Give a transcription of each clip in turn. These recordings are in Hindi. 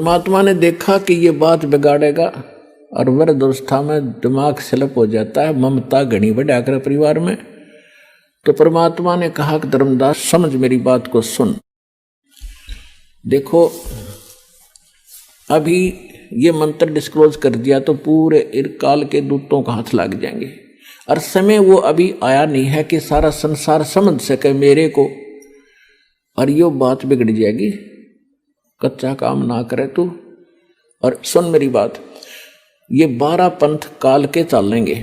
परमात्मा ने देखा कि ये बात बिगाड़ेगा और वृद्ध अवस्था में दिमाग स्लिप हो जाता है, ममता घनी बढ़ा कर परिवार में। तो परमात्मा ने कहा कि धर्मदास समझ मेरी बात को सुन। देखो अभी ये मंत्र डिस्क्लोज कर दिया तो पूरे काल के दूतों का हाथ लग जाएंगे, और समय वो अभी आया नहीं है कि सारा संसार समझ सके मेरे को, और यो बात बिगड़ जाएगी। कच्चा काम ना करे तू। और सुन मेरी बात, ये 12 पंथ काल के चलेंगे,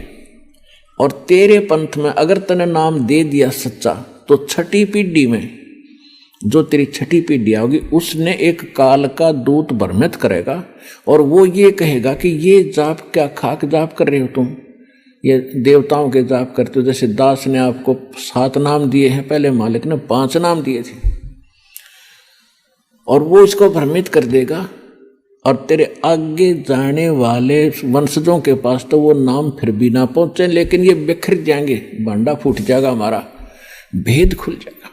और तेरे पंथ में अगर तने नाम दे दिया सच्चा, तो छठी पीढ़ी में जो तेरी छठी पीढ़ी आओगी उसने एक काल का दूत भ्रमित करेगा, और वो ये कहेगा कि ये जाप क्या खाक जाप कर रहे हो तुम, ये देवताओं के जाप करते हो। जैसे दास ने आपको 7 नाम दिए हैं, पहले मालिक ने 5 नाम दिए थे, और वो इसको भ्रमित कर देगा, और तेरे आगे जाने वाले वंशजों के पास तो वो नाम फिर भी ना पहुंचे, लेकिन ये बिखर जाएंगे, भांडा फूट जाएगा, हमारा भेद खुल जाएगा।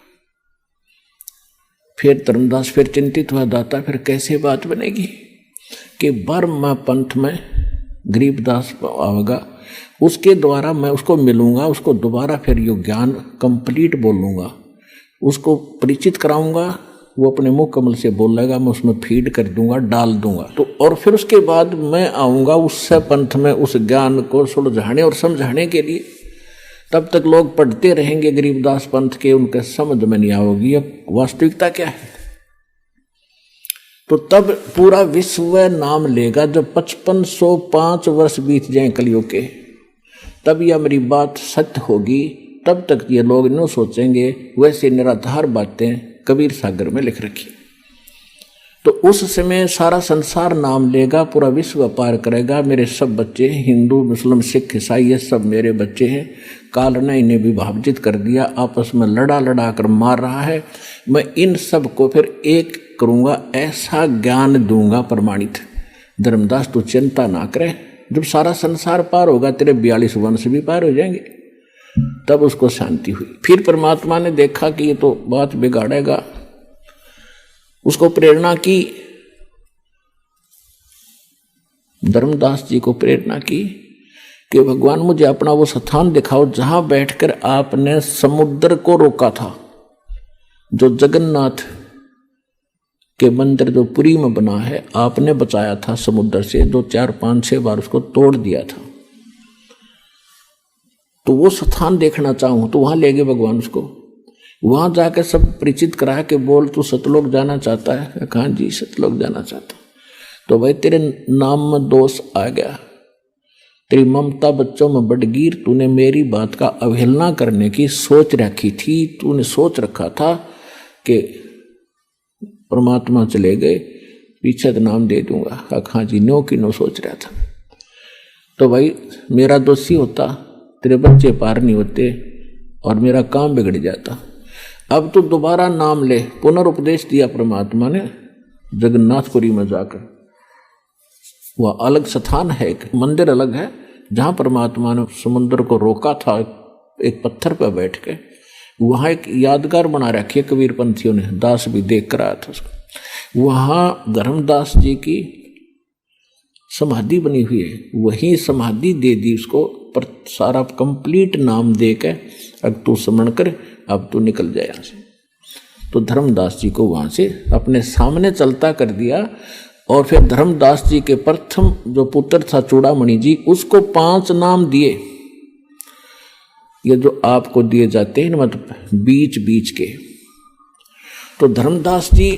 फिर धर्मदास फिर चिंतित हुआ, दाता फिर कैसे बात बनेगी कि बर्मा पंथ में गरीबदास आवेगा, उसके द्वारा मैं उसको मिलूंगा, उसको दोबारा फिर यो ज्ञान कंप्लीट बोलूंगा, उसको परिचित कराऊंगा, वो अपने मुंह कमल से बोलेगा, मैं उसमें फीड कर दूंगा, डाल दूंगा। तो और फिर उसके बाद मैं आऊँगा उससे पंथ में उस ज्ञान को सुलझाने और समझाने के लिए। तब तक लोग पढ़ते रहेंगे गरीबदास पंथ के, उनके समझ में नहीं आओगी अब वास्तविकता क्या है। तो तब पूरा विश्व नाम लेगा जब 5505 वर्ष बीत जाए कलयुग के, तब यह मेरी बात सत्य होगी। तब तक ये लोग न सोचेंगे वैसे निराधार बातें कबीर सागर में लिख रखी। तो उस समय सारा संसार नाम लेगा, पूरा विश्व पार करेगा। मेरे सब बच्चे हिंदू मुस्लिम सिख ईसाई ये सब मेरे बच्चे हैं। काल ने इन्हें विभाजित कर दिया, आपस में लड़ा कर मार रहा है। मैं इन सब को फिर एक करूँगा, ऐसा ज्ञान दूंगा प्रमाणित। धर्मदास तू चिंता ना करे, जब सारा संसार पार होगा तेरे 42 वंश भी पार हो जाएंगे। तब उसको शांति हुई। फिर परमात्मा ने देखा कि ये तो बात बिगाड़ेगा, उसको प्रेरणा की, धर्मदास जी को प्रेरणा की कि भगवान मुझे अपना वो स्थान दिखाओ जहां बैठकर आपने समुद्र को रोका था। जो जगन्नाथ के मंदिर जो पुरी में बना है, आपने बचाया था समुद्र से, जो 4 5 6 बार उसको तोड़ दिया था। तो वो स्थान देखना चाहूँ तो वहां ले गए भगवान उसको। वहां जाकर सब परिचित करा के बोल तू सतलोक जाना चाहता है? कहा जी सतलोक जाना चाहता। तो भाई तेरे नाम में दोष आ गया, तेरी ममता बच्चों में बड़गीर, तूने मेरी बात का अवहेलना करने की सोच रखी थी। तूने सोच रखा था कि परमात्मा चले गए पीछे तो नाम दे दूंगा। कहा जी नो की नो सोच रहा था। तो भाई मेरा दोषी होता, तेरे बच्चे पार नहीं होते और मेरा काम बिगड़ जाता। अब तो दोबारा नाम ले। पुनरुपदेश दिया परमात्मा ने जगन्नाथपुरी में जाकर। वह अलग स्थान है, एक मंदिर अलग है, जहां परमात्मा ने समुद्र को रोका था एक पत्थर पर बैठ के। वहां एक यादगार बना रखी है कबीर पंथियों ने, दास भी देख कर आया था उसको। वहां धर्मदास जी की समाधि बनी हुई है, वही समाधि दे दी उसको, पर सारा कंप्लीट नाम दे के अब तू स्मरण कर, अब तू निकल जाए यहाँ से। तो धर्मदास जी को वहां से अपने सामने चलता कर दिया। और फिर धर्मदास जी के प्रथम जो पुत्र था चूड़ामणि जी, उसको 5 नाम दिए। ये जो आपको दिए जाते हैं मतलब बीच बीच के। तो धर्मदास जी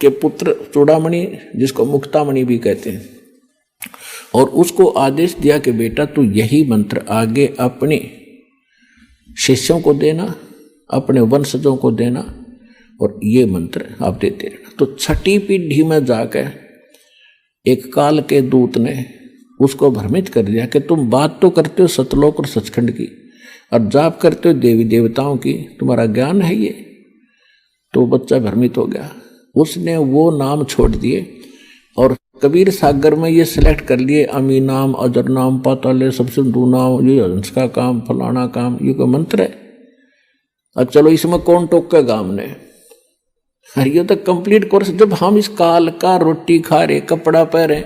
के पुत्र चूड़ामणि, जिसको मुक्तामणि भी कहते हैं, और उसको आदेश दिया कि बेटा तू यही मंत्र आगे अपने शिष्यों को देना, अपने वंशजों को देना, और ये मंत्र आप देते रहना। तो छठी पीढ़ी में जाकर एक काल के दूत ने उसको भ्रमित कर दिया कि तुम बात तो करते हो सतलोक और सचखंड की, और जाप करते हो देवी देवताओं की, तुम्हारा ज्ञान है ये। तो बच्चा भ्रमित हो गया, उसने वो नाम छोड़ दिए और कबीर सागर में ये सिलेक्ट कर लिए अमी नाम, अजर नाम, पाताले, सबसिंधु नाम, ये हंस का काम, फलाना काम, ये कोई मंत्र है? अब चलो इसमें कौन टोकेगा हमने? और ये तो कंप्लीट कोर्स। जब हम इस काल का रोटी खा रहे, कपड़ा पहने,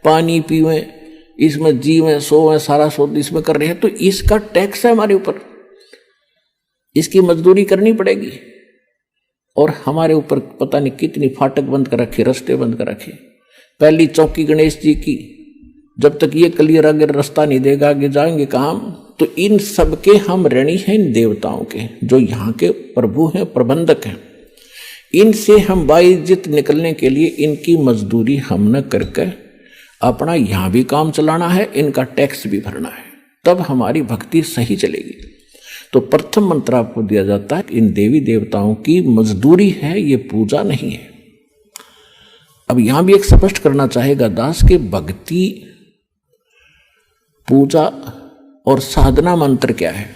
पानी पीवे, इसमें जीवें सोवें, सारा शोध इसमें कर रहे हैं, तो इसका टैक्स है हमारे ऊपर, इसकी मजदूरी करनी पड़ेगी। और हमारे ऊपर पता नहीं कितनी फाटक बंद कर रखे, रास्ते बंद कर रखे। पहली चौकी गणेश जी की, जब तक ये क्लियर आगे रास्ता नहीं देगा आगे जाएंगे कहाँ हम। तो इन सब के हम ऋणी हैं, इन देवताओं के, जो यहाँ के प्रभु हैं, प्रबंधक हैं। इनसे हम बाइज्जत निकलने के लिए इनकी मजदूरी हम न करके अपना यहाँ भी काम चलाना है, इनका टैक्स भी भरना है, तब हमारी भक्ति सही चलेगी। तो प्रथम मंत्र आपको दिया जाता है, इन देवी देवताओं की मजदूरी है, ये पूजा नहीं है। अब यहां भी एक स्पष्ट करना चाहेगा दास के भक्ति, पूजा और साधना मंत्र क्या है।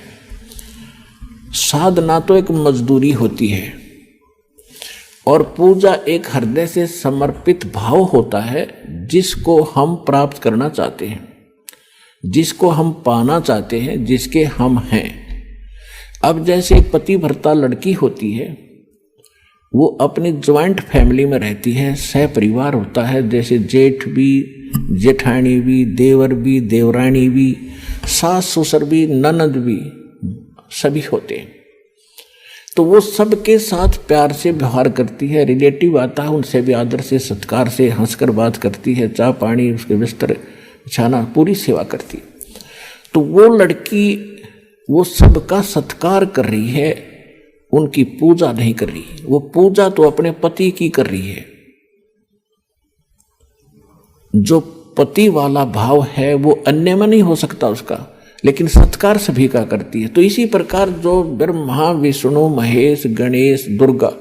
साधना तो एक मजदूरी होती है और पूजा एक हृदय से समर्पित भाव होता है, जिसको हम प्राप्त करना चाहते हैं, जिसको हम पाना चाहते हैं, जिसके हम हैं। अब जैसे एक पति भर्ता लड़की होती है, वो अपनी ज्वाइंट फैमिली में रहती है, सह परिवार होता है, जैसे जेठ भी, जेठानी भी, देवर भी, देवरानी भी, सास ससुर भी, ननद भी, सभी होते हैं। तो वो सबके साथ प्यार से व्यवहार करती है। रिलेटिव आता है, उनसे भी आदर से, सत्कार से, हंसकर बात करती है, चाय पानी, उसके बिस्तर बिछाना, पूरी सेवा करती है। तो वो लड़की वो सबका सत्कार कर रही है, उनकी पूजा नहीं कर रही। वो पूजा तो अपने पति की कर रही है। जो पति वाला भाव है वो अन्य में नहीं हो सकता उसका, लेकिन सत्कार सभी का करती है। तो इसी प्रकार जो ब्रह्मा, विष्णु, महेश, गणेश, दुर्गा,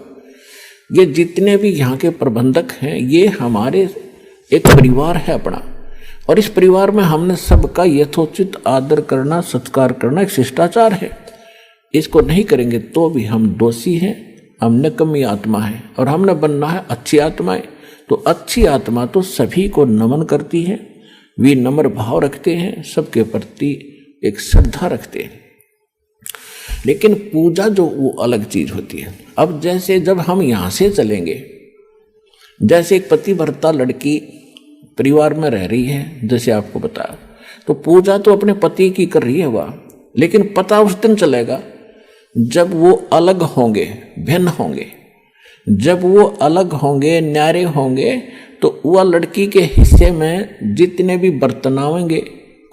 ये जितने भी यहाँ के प्रबंधक हैं, ये हमारे एक परिवार है अपना, और इस परिवार में हमने सबका यथोचित आदर करना, सत्कार करना एक शिष्टाचार है। इसको नहीं करेंगे तो भी हम दोषी हैं, हम निकम्मी आत्मा है, और हमने बनना है अच्छी आत्माएं। तो अच्छी आत्मा तो सभी को नमन करती है, विनम्र भाव रखते हैं, सबके प्रति एक श्रद्धा रखते हैं। लेकिन पूजा जो वो अलग चीज होती है। अब जैसे जब हम यहाँ से चलेंगे, जैसे एक पतिव्रता लड़की परिवार में रह रही है, जैसे आपको बताया, तो पूजा तो अपने पति की कर रही है वह, लेकिन पता उस दिन चलेगा जब वो अलग होंगे, भिन्न होंगे। जब वो अलग होंगे, न्यारे होंगे, तो वह लड़की के हिस्से में जितने भी बर्तन आवेंगे,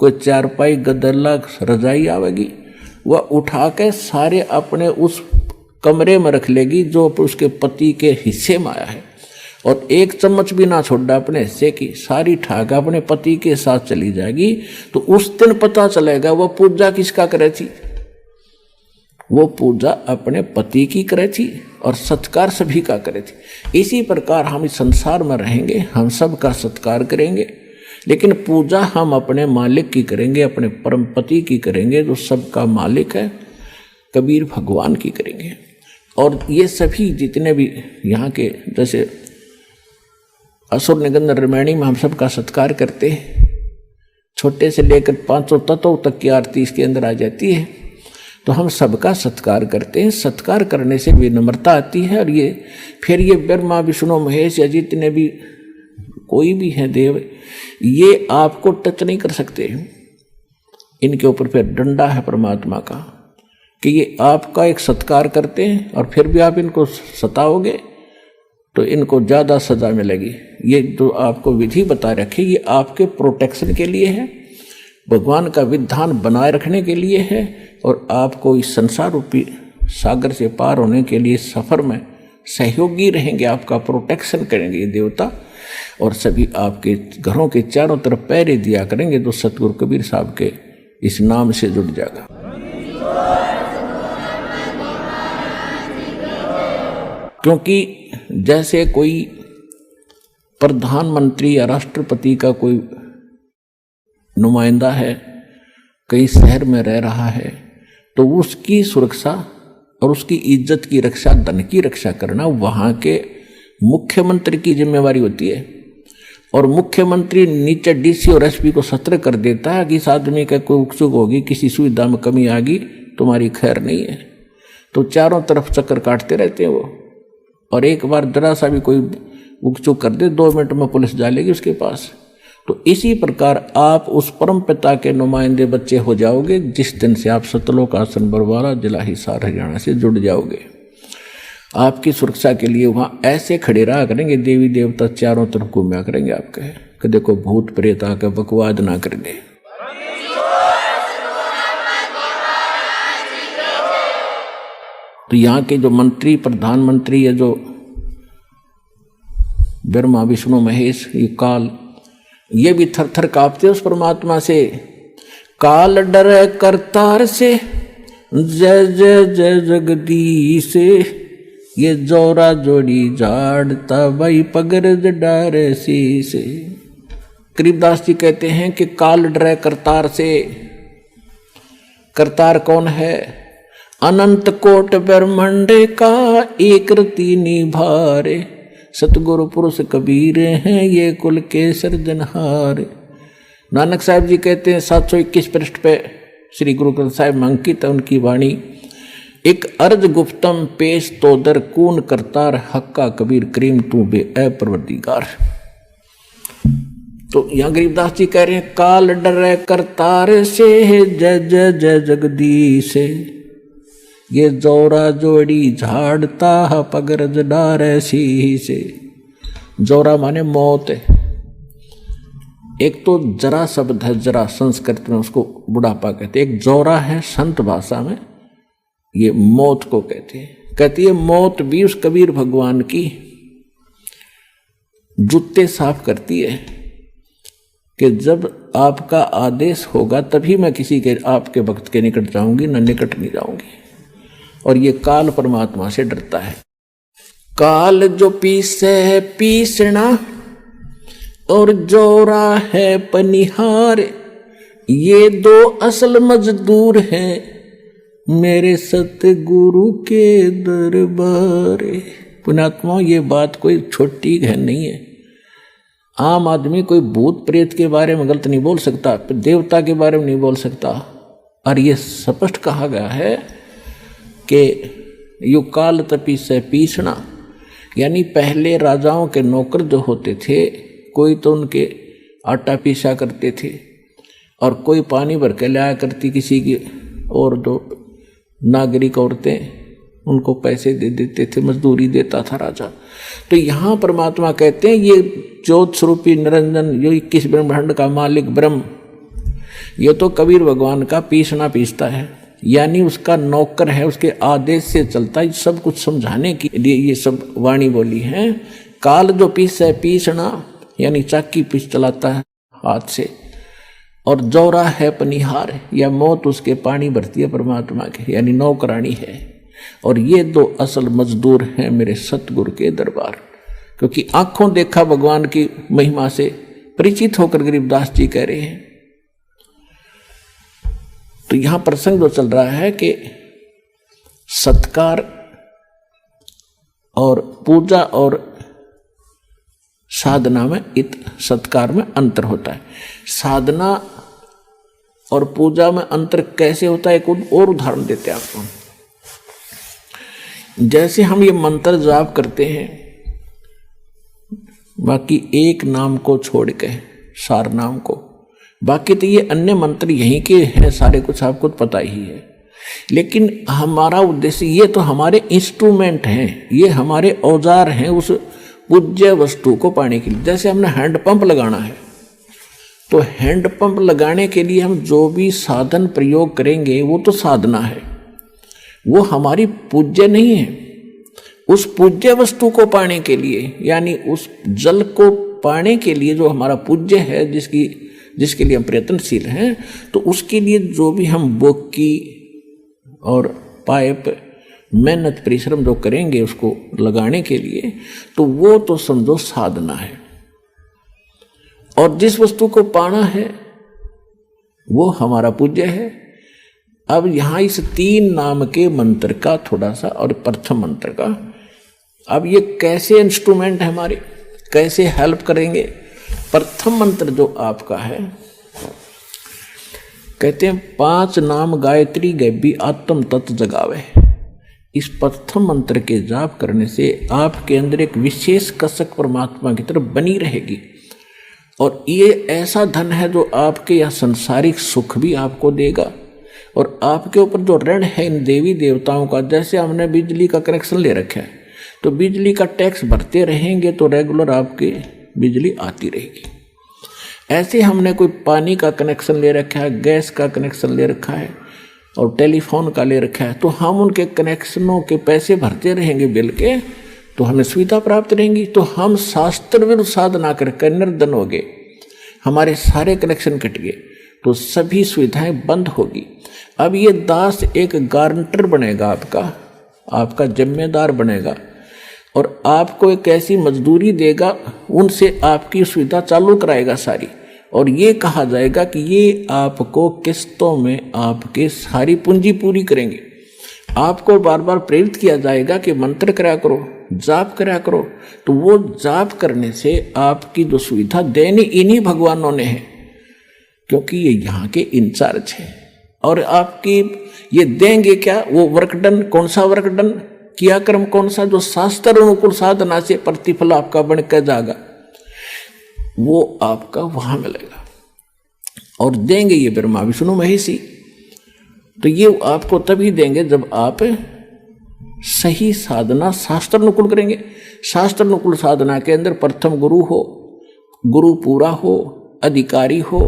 कोई चारपाई, गदला, रजाई आवेगी, वह उठा के सारे अपने उस कमरे में रख लेगी जो उसके पति के हिस्से में आया है, और एक चम्मच भी ना छोड़ा अपने हिस्से की, सारी ठाक अपने पति के साथ चली जाएगी। तो उस दिन पता चलेगा वह पूजा किसका करे थी। वो पूजा अपने पति की करे थी और सत्कार सभी का करे थी। इसी प्रकार हम इस संसार में रहेंगे, हम सब का सत्कार करेंगे, लेकिन पूजा हम अपने मालिक की करेंगे, अपने परम पति की करेंगे जो सबका मालिक है, कबीर भगवान की करेंगे। और ये सभी जितने भी यहाँ के, जैसे असुर निगंध रामायणी में हम सबका सत्कार करते हैं, छोटे से लेकर 500 तत्व तक की आरती इसके अंदर आ जाती है। तो हम सबका सत्कार करते हैं। सत्कार करने से विनम्रता आती है, और ये फिर ये ब्रह्मा, विष्णु, महेश या जितने भी कोई भी है देव, ये आपको टच नहीं कर सकते। इनके ऊपर फिर डंडा है परमात्मा का कि ये आपका एक सत्कार करते हैं, और फिर भी आप इनको सताओगे तो इनको ज़्यादा सजा मिलेगी। ये जो आपको विधि बता रखी, ये आपके प्रोटेक्शन के लिए है, भगवान का विधान बनाए रखने के लिए है, और आपको इस संसार रूपी सागर से पार होने के लिए सफ़र में सहयोगी रहेंगे, आपका प्रोटेक्शन करेंगे ये देवता। और सभी आपके घरों के चारों तरफ पहरे दिया करेंगे, तो सतगुरु कबीर साहब के इस नाम से जुड़ जाएगा। क्योंकि जैसे कोई प्रधानमंत्री या राष्ट्रपति का कोई नुमाइंदा है, कहीं शहर में रह रहा है, तो उसकी सुरक्षा और उसकी इज्जत की रक्षा, धन की रक्षा करना वहाँ के मुख्यमंत्री की जिम्मेवारी होती है। और मुख्यमंत्री नीचे डीसी और एसपी को सतर्क कर देता है कि इस आदमी का कोई उत्सुक होगी, किसी सुविधा में कमी आ गई, तुम्हारी खैर नहीं है। तो चारों तरफ चक्कर काटते रहते हैं वो, और एक बार जरा सा भी कोई उक चुक कर दे 2 मिनट में पुलिस डालेगी उसके पास। तो इसी प्रकार आप उस परम पिता के नुमाइंदे बच्चे हो जाओगे जिस दिन से आप सतलोक आसन बरवाला जिला हिसार हरियाणा से जुड़ जाओगे। आपकी सुरक्षा के लिए वहां ऐसे खड़े रहा करेंगे, देवी देवता चारों तरफ घूमया करेंगे आपके, कि देखो भूत प्रेत आकर बकवाद ना कर दे। तो यहाँ के जो मंत्री, प्रधानमंत्री, ये जो ब्रह्मा विष्णु महेश, ये काल, ये भी थर थर कांपते उस परमात्मा से। काल डरे करतार से, जय जय जय जगदीश, ये जोरा जोड़ी झाड़ता भाई पगरज डारे शीश। गरीबदास जी कहते हैं कि काल डरे करतार से। करतार कौन है? अनंत कोट ब्रह्मांड का एक रति निभारे, सतगुरु पुरुष कबीर हैं ये कुल के सर्जनहार। नानक साहब जी कहते हैं 721 पृष्ठ पे श्री गुरु ग्रंथ साहिब में अंकित है उनकी वाणी। एक अर्ज गुप्तम पेश तो दर कून करतार, हक्का कबीर करीम तू बे परवरदिगार। तो यहाँ गरीबदास जी कह रहे हैं काल डरे करतार से, जय जय जय जगदीश, ये जोरा जोड़ी झाड़ता पगरज डारे शीश। जोरा माने मौत है। एक तो जरा शब्द है, जरा संस्कृत में उसको बुढ़ापा कहते हैं। एक जोरा है संत भाषा में, ये मौत को कहते हैं। कहती है मौत भी उस कबीर भगवान की जूते साफ करती है कि जब आपका आदेश होगा तभी मैं किसी के, आपके भक्त के निकट जाऊंगी, न निकट नहीं जाऊंगी। और ये काल परमात्मा से डरता है। काल जो पीसे है पीसना, और जोरा है पनिहार, ये 2 असल मजदूर हैं मेरे सतगुरु के दरबार। पुण्यात्मा, ये बात कोई छोटी है नहीं है। आम आदमी कोई भूत प्रेत के बारे में गलत नहीं बोल सकता, देवता के बारे में नहीं बोल सकता। और ये स्पष्ट कहा गया है कि यु काल तपी से पीसना, यानी पहले राजाओं के नौकर जो होते थे, कोई तो उनके आटा पीसा करते थे और कोई पानी भर के लाया करती किसी की, और जो नागरिक औरतें उनको पैसे दे देते थे, मजदूरी देता था राजा। तो यहाँ परमात्मा कहते हैं ये ज्योत स्वरूपी निरंजन, जो 21 ब्रह्मांड का मालिक ब्रह्म, ये तो कबीर भगवान का पीसना पीसता है, यानी उसका नौकर है, उसके आदेश से चलता है। सब कुछ समझाने के लिए ये सब वाणी बोली है। काल जो पीस है पीसना, यानी चाकी पीस चलाता है हाथ से, और जोरा है पनिहार, या मौत उसके पानी भरती है परमात्मा के, यानी नौकरानी है। और ये 2 असल मजदूर हैं मेरे सतगुरु के दरबार। क्योंकि आंखों देखा भगवान की महिमा से परिचित होकर गरीबदास जी कह रहे हैं। तो यहां प्रसंग जो चल रहा है कि सत्कार और पूजा और साधना में सत्कार में अंतर होता है। साधना और पूजा में अंतर कैसे होता है, एक और उदाहरण देते हैं आपको। जैसे हम ये मंत्र जाप करते हैं, बाकी एक नाम को छोड़ के, सार नाम को, बाकी तो ये अन्य मंत्र यहीं के हैं सारे, कुछ आपको पता ही है। लेकिन हमारा उद्देश्य, ये तो हमारे इंस्ट्रूमेंट हैं, ये हमारे औजार हैं उस पूज्य वस्तु को पाने के लिए। जैसे हमने हैंडपंप लगाना है, तो हैंडपंप लगाने के लिए हम जो भी साधन प्रयोग करेंगे वो तो साधना है, वो हमारी पूज्य नहीं है। उस पूज्य वस्तु को पाने के लिए, यानी उस जल को पाने के लिए जो हमारा पूज्य है, जिसके लिए हम प्रयत्नशील हैं, तो उसके लिए जो भी हम बोकी और पाइप मेहनत परिश्रम जो करेंगे उसको लगाने के लिए, तो वो तो समझो साधना है। और जिस वस्तु को पाना है वो हमारा पूज्य है। अब यहां इस 3 नाम के मंत्र का थोड़ा सा, और प्रथम मंत्र का, अब ये कैसे इंस्ट्रूमेंट है हमारे, कैसे हेल्प करेंगे। प्रथम मंत्र जो आपका है, कहते हैं 5 नाम गायत्री गैबी आत्म तत्व जगावे। इस प्रथम मंत्र के जाप करने से आपके अंदर एक विशेष कसक परमात्मा की तरफ बनी रहेगी। और ये ऐसा धन है जो आपके यह संसारिक सुख भी आपको देगा, और आपके ऊपर जो ऋण है इन देवी देवताओं का, जैसे हमने बिजली का कनेक्शन ले रखा है तो बिजली का टैक्स भरते रहेंगे तो रेगुलर आपकी बिजली आती रहेगी। ऐसे हमने कोई पानी का कनेक्शन ले रखा है, गैस का कनेक्शन ले रखा है और टेलीफोन का ले रखा है, तो हम उनके कनेक्शनों के पैसे भरते रहेंगे बिल के, तो हमें सुविधा प्राप्त रहेंगी। तो हम शास्त्र विरुद्ध साधना करके निर्धन हो गए, हमारे सारे कनेक्शन कट गए, तो सभी सुविधाएं बंद होगी। अब ये दास एक गारंटर बनेगा, आपका जिम्मेदार बनेगा और आपको एक ऐसी मजदूरी देगा, उनसे आपकी सुविधा चालू कराएगा सारी। और ये कहा जाएगा कि ये आपको किस्तों में आपके सारी पूंजी पूरी करेंगे। आपको बार बार प्रेरित किया जाएगा कि मंत्र करा करो, जाप करा करो, तो वो जाप करने से आपकी जो सुविधा देनी इन्हीं भगवानों ने है, क्योंकि ये यहाँ के इंचार्ज हैं। और आपकी ये देंगे क्या? वो वर्क डन, कौन सा वर्क डन किया कर्म कौन सा, जो शास्त्र अनुकूल साधना से प्रतिफल आपका बन कर जाएगा, वो आपका वहां मिलेगा। और देंगे ये ब्रह्मा विष्णु महेशी, तो ये आपको तभी देंगे जब आप सही साधना शास्त्र अनुकूल करेंगे। शास्त्र अनुकूल साधना के अंदर प्रथम गुरु हो, गुरु पूरा हो, अधिकारी हो,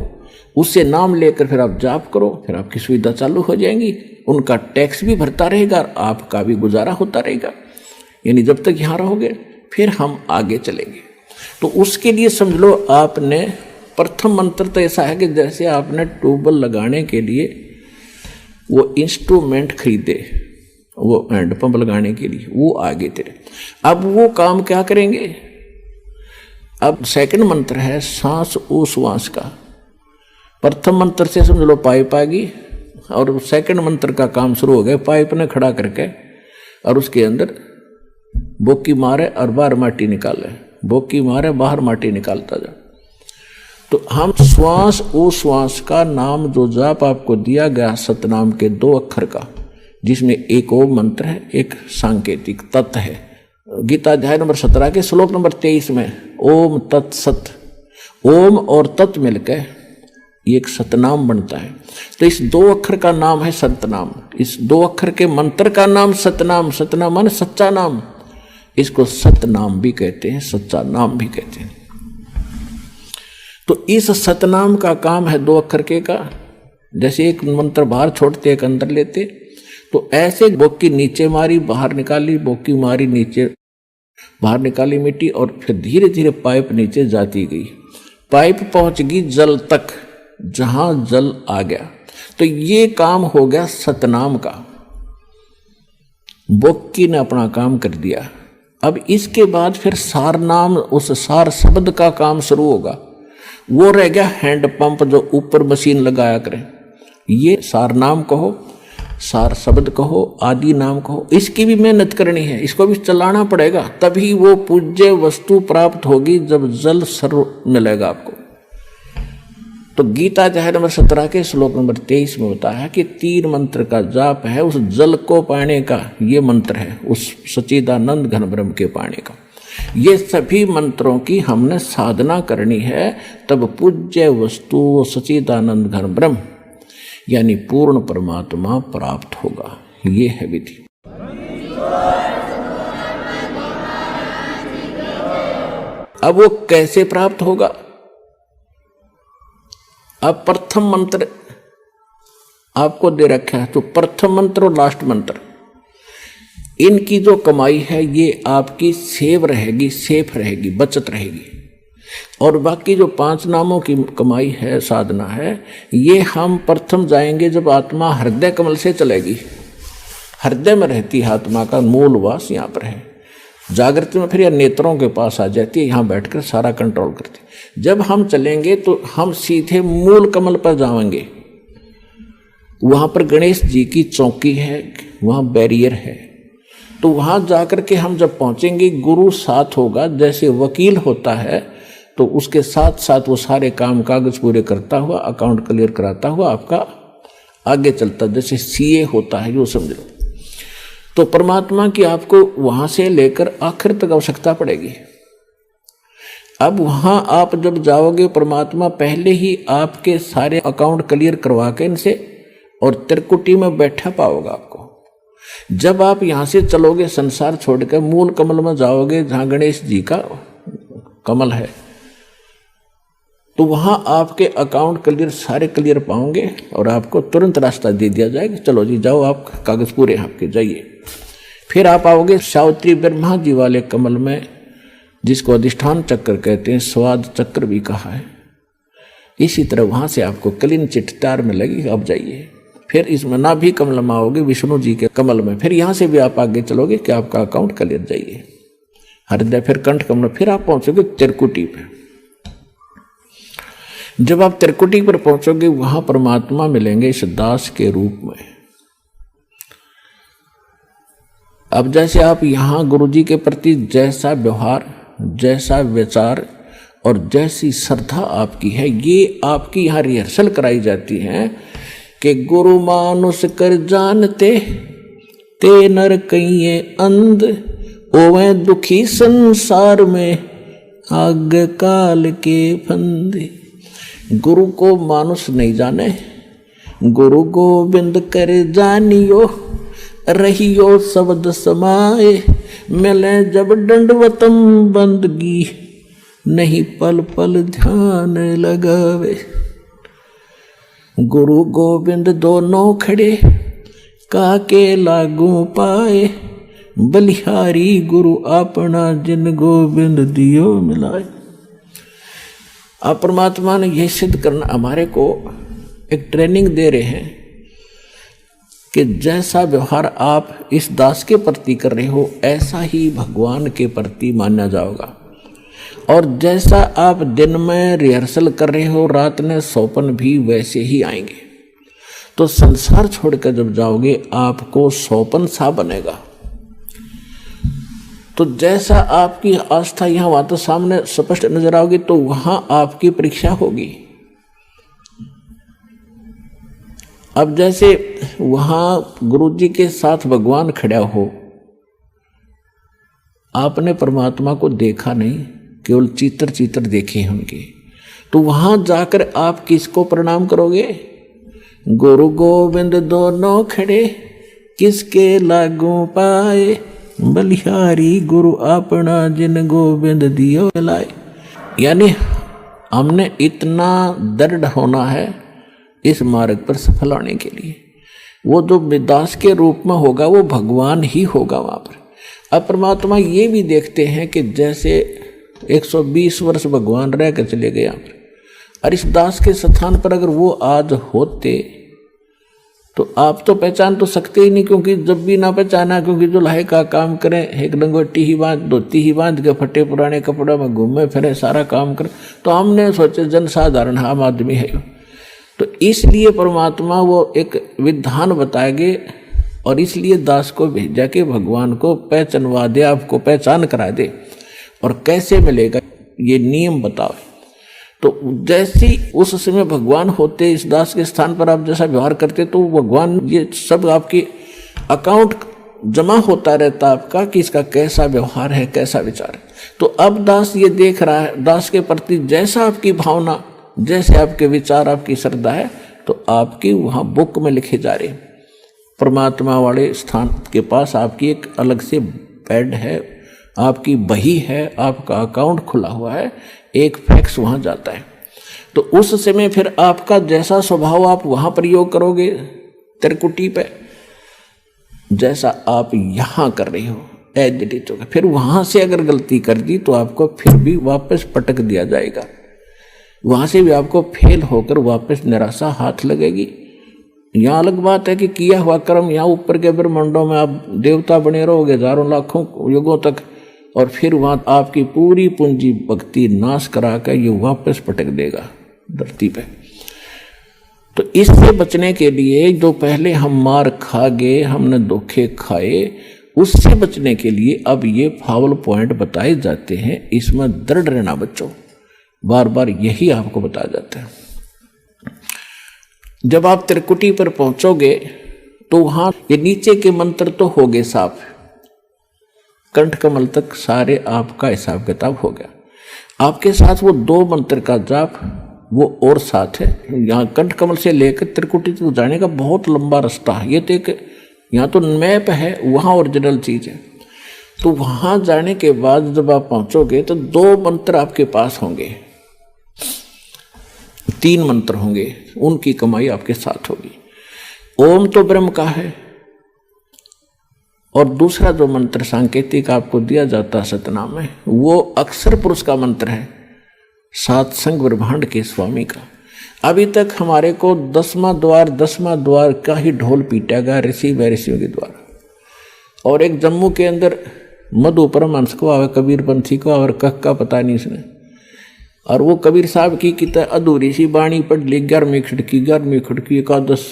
उससे नाम लेकर फिर आप जाप करो, फिर आपकी सुविधा चालू हो जाएंगी। उनका टैक्स भी भरता रहेगा और आपका भी गुजारा होता रहेगा। यानी जब तक यहाँ रहोगे फिर हम आगे चलेंगे। तो उसके लिए समझ लो, आपने प्रथम मंत्र तो ऐसा है कि जैसे आपने ट्यूबवेल लगाने के लिए वो इंस्ट्रूमेंट खरीदे, वो हैंडपंप लगाने के लिए, वो आगे तेरे। अब वो काम क्या करेंगे? अब सेकंड मंत्र है सांस उश्वास का। प्रथम मंत्र से समझ लो पाइप आ गई, और सेकंड मंत्र का काम शुरू हो गया। पाइप ने खड़ा करके और उसके अंदर बोकी मारे और बाहर माटी निकाले, बोकी मारे बाहर माटी निकालता जा। तो हम श्वास उश्वास का नाम जो जाप आपको दिया गया सतनाम के 2 अक्षर का, जिसमें एक ओम मंत्र है, एक सांकेतिक तत् है। गीता अध्याय नंबर 17 के श्लोक नंबर 23 में ओम तत्सत, ओम और तत् मिलकर एक सतनाम बनता है। तो इस 2 अक्षर का नाम है सतनाम। इस 2 अक्षर के मंत्र का नाम सतनाम, सतनाम माने सच्चा नाम, इसको सतनाम भी कहते हैं, सच्चा नाम भी कहते हैं। तो इस सतनाम का काम है 2 अक्षर के का। जैसे एक मंत्र बाहर छोड़ते एक अंदर लेते, तो ऐसे बोकी नीचे मारी बाहर निकाली, बोकी मारी नीचे बाहर निकाली मिट्टी, और फिर धीरे धीरे पाइप नीचे जाती गई। पाइप पहुंच गई जल तक, जहां जल आ गया। तो ये काम हो गया सतनाम का। बोकी ने अपना काम कर दिया। अब इसके बाद फिर सार नाम, उस सार शब्द का काम शुरू होगा। वो रह गया हैंडपंप जो ऊपर मशीन लगाया करें। ये सार नाम कहो, सार शब्द कहो, आदि नाम कहो, इसकी भी मेहनत करनी है, इसको भी चलाना पड़ेगा, तभी वो पूज्य वस्तु प्राप्त होगी जब जल सर्व मिलेगा आपको। तो गीता अध्याय नंबर 17 के श्लोक नंबर 23 में होता है कि 3 मंत्र का जाप है उस जल को पाने का। ये मंत्र है उस सच्चिदानंद घन ब्रह्म के पाने का। ये सभी मंत्रों की हमने साधना करनी है, तब पूज्य वस्तु सच्चिदानंद घन ब्रह्म यानी पूर्ण परमात्मा प्राप्त होगा। ये है विधि। अब वो कैसे प्राप्त होगा? अब प्रथम मंत्र आपको दे रखा है, तो प्रथम मंत्र और लास्ट मंत्र, इनकी जो कमाई है ये आपकी सेव रहेगी, सेफ रहेगी, बचत रहेगी। और बाकी जो 5 नामों की कमाई है, साधना है, ये हम प्रथम जाएंगे जब आत्मा हृदय कमल से चलेगी। हृदय में रहती है आत्मा का मूल वास, यहाँ पर है। जागृति में फिर यह नेत्रों के पास आ जाती है, यहाँ बैठकर सारा कंट्रोल करती है। जब हम चलेंगे तो हम सीधे मूल कमल पर जाएंगे। वहाँ पर गणेश जी की चौकी है, वहाँ बैरियर है। तो वहाँ जाकर के हम जब पहुँचेंगे, गुरु साथ होगा। जैसे वकील होता है तो उसके साथ साथ वो सारे काम कागज पूरे करता हुआ, अकाउंट क्लियर कराता हुआ आपका आगे चलता, जैसे सीए होता है, यो समझ लो। तो परमात्मा की आपको वहां से लेकर आखिर तक आवश्यकता पड़ेगी। अब वहां आप जब जाओगे, परमात्मा पहले ही आपके सारे अकाउंट क्लियर करवा के इनसे और त्रिकुटी में बैठा पाओगे आपको। जब आप यहां से चलोगे, संसार छोड़कर मूल कमल में जाओगे, जहां गणेश जी का कमल है, तो वहां आपके अकाउंट क्लियर, सारे क्लियर पाओगे और आपको तुरंत रास्ता दे दिया जाएगा। चलो जी जाओ, आप कागज पूरे आपके, जाइए। फिर आप आओगे सावित्री ब्रह्मा जी वाले कमल में, जिसको अधिष्ठान चक्र कहते हैं, स्वाद चक्र भी कहा है। इसी तरह वहां से आपको क्लीन चिट 4 में लगी, अब जाइए। फिर इसमें नाभि कमल में आओगे विष्णु जी के कमल में, फिर यहां से भी आप आगे चलोगे कि आपका अकाउंट क्लियर, जाइए हृदय, फिर कंठ कमल, फिर आप पहुंचोगे त्रिकुटी पे। जब आप त्रिकुटी पर पहुंचोगे, वहां परमात्मा मिलेंगे इस दास के रूप में। अब जैसे आप यहां गुरु जी के प्रति जैसा व्यवहार, जैसा विचार और जैसी श्रद्धा आपकी है, ये आपकी यहां रिहर्सल कराई जाती है कि गुरु मानुष कर जानते ते नर कहिए अंध, ओवे दुखी संसार में आग काल के फंदे। गुरु को मानुष नहीं जाने, गुरु गोविंद कर जानियो, रहियो शब्द समाए, मिले जब दंडवतम बंदगी, नहीं पल पल ध्यान लगावे। गुरु गोविंद दोनों खड़े, काके लागू पाए, बलिहारी गुरु अपना जिन गोविंद दियो मिलाए। अब परमात्मा ने यह सिद्ध करना, हमारे को एक ट्रेनिंग दे रहे हैं कि जैसा व्यवहार आप इस दास के प्रति कर रहे हो, ऐसा ही भगवान के प्रति माना जाएगा। और जैसा आप दिन में रिहर्सल कर रहे हो, रात में सौपन भी वैसे ही आएंगे। तो संसार छोड़कर जब जाओगे, आपको सौपन सा बनेगा। तो जैसा आपकी आस्था यहाँ वहां तो सामने स्पष्ट नजर आओगी, तो वहां आपकी परीक्षा होगी। अब जैसे वहां गुरु जी के साथ भगवान खड़ा हो, आपने परमात्मा को देखा नहीं, केवल चित्र देखे हैं उनके, तो वहां जाकर आप किसको प्रणाम करोगे? गुरु गोविंद दोनों खड़े, किसके लागू पाए, बलिहारी गुरु अपना जिन गोविंद दियो लाए। यानी हमने इतना दृढ़ होना है इस मार्ग पर सफल होने के लिए। वो जो दास के रूप में होगा, वो भगवान ही होगा वहां पर। अब परमात्मा ये भी देखते हैं कि जैसे 120 वर्ष भगवान रह कर चले गए यहाँ पर, और इस दास के स्थान पर अगर वो आज होते तो आप तो पहचान तो सकते ही नहीं, क्योंकि जब भी ना पहचाना, क्योंकि जो लाहे का काम करें, एक लंगोटी ही बांध, धोती ही बांध के फटे पुराने कपड़ों में घूमे फिरे, सारा काम करें, तो हमने सोचे जनसाधारण आम आदमी है। तो इसलिए परमात्मा वो एक विधान बताएंगे और इसलिए दास को भेजा के भगवान को पहचानवा दे, आपको पहचान करा दे। और कैसे मिलेगा ये नियम बताओ। तो जैसे उस समय भगवान होते, इस दास के स्थान पर आप जैसा व्यवहार करते, तो भगवान ये सब आपके अकाउंट जमा होता रहता आपका कि इसका कैसा व्यवहार है, कैसा विचार है। तो अब दास ये देख रहा है, दास के प्रति जैसा आपकी भावना, जैसे आपके विचार, आपकी श्रद्धा है, तो आपकी वहाँ बुक में लिखे जा रहे। परमात्मा वाले स्थान के पास आपकी एक अलग से पैड है, आपकी बही है, आपका अकाउंट खुला हुआ है, एक फैक्स वहां जाता है। तो उस समय फिर आपका जैसा स्वभाव आप वहां प्रयोग करोगे त्रिकुटी पे, जैसा आप यहां कर रहे हो एडिट होगा। फिर वहां से अगर गलती कर दी तो आपको फिर भी वापस पटक दिया जाएगा, वहां से भी आपको फेल होकर वापस निराशा हाथ लगेगी। यहाँ अलग बात है कि किया हुआ कर्म यहाँ ऊपर के ब्रह्मांडों में आप देवता बने रहोगे हजारों लाखों युगों तक, और फिर वहां आपकी पूरी पूंजी भक्ति नाश करा कर ये वापस पटक देगा धरती पे। तो इससे बचने के लिए जो पहले हम मार खा गए, हमने धोखे खाए, उससे बचने के लिए अब ये फाउल पॉइंट बताए जाते हैं। इसमें दृढ़ रहना बच्चों, बार बार यही आपको बताया जाता है। जब आप त्रिकुटी पर पहुंचोगे, तो वहां ये नीचे के मंत्र तो हो गए साफ, कंठ कमल तक सारे आपका हिसाब किताब हो गया। आपके साथ वो 2 मंत्र का जाप वो और साथ है। यहाँ कंठ कमल से लेकर त्रिकुटी तक जाने का बहुत लंबा रास्ता है। ये तो एक यहाँ तो मैप है, वहाँ ओरिजिनल चीज है। तो वहां जाने के बाद जब आप पहुंचोगे तो 2 मंत्र आपके पास होंगे, 3 मंत्र होंगे, उनकी कमाई आपके साथ होगी। ओम तो ब्रह्म का है, और दूसरा जो मंत्र सांकेतिक आपको दिया जाता है सतनाम में, वो अक्षर पुरुष का मंत्र है, सात संग ब्रह्मांड के स्वामी का। अभी तक हमारे को 10वां द्वार का ही ढोल पीटा गया ऋषि महर्षियों के द्वारा। और एक जम्मू के अंदर मधु परमहंस को आवे, कबीर पंथी को और कख का पता नहीं इसने, और वो कबीर साहब की कितना अधूरी सी बाणी पढ़ ली, 11वीं खिड़की एकादश,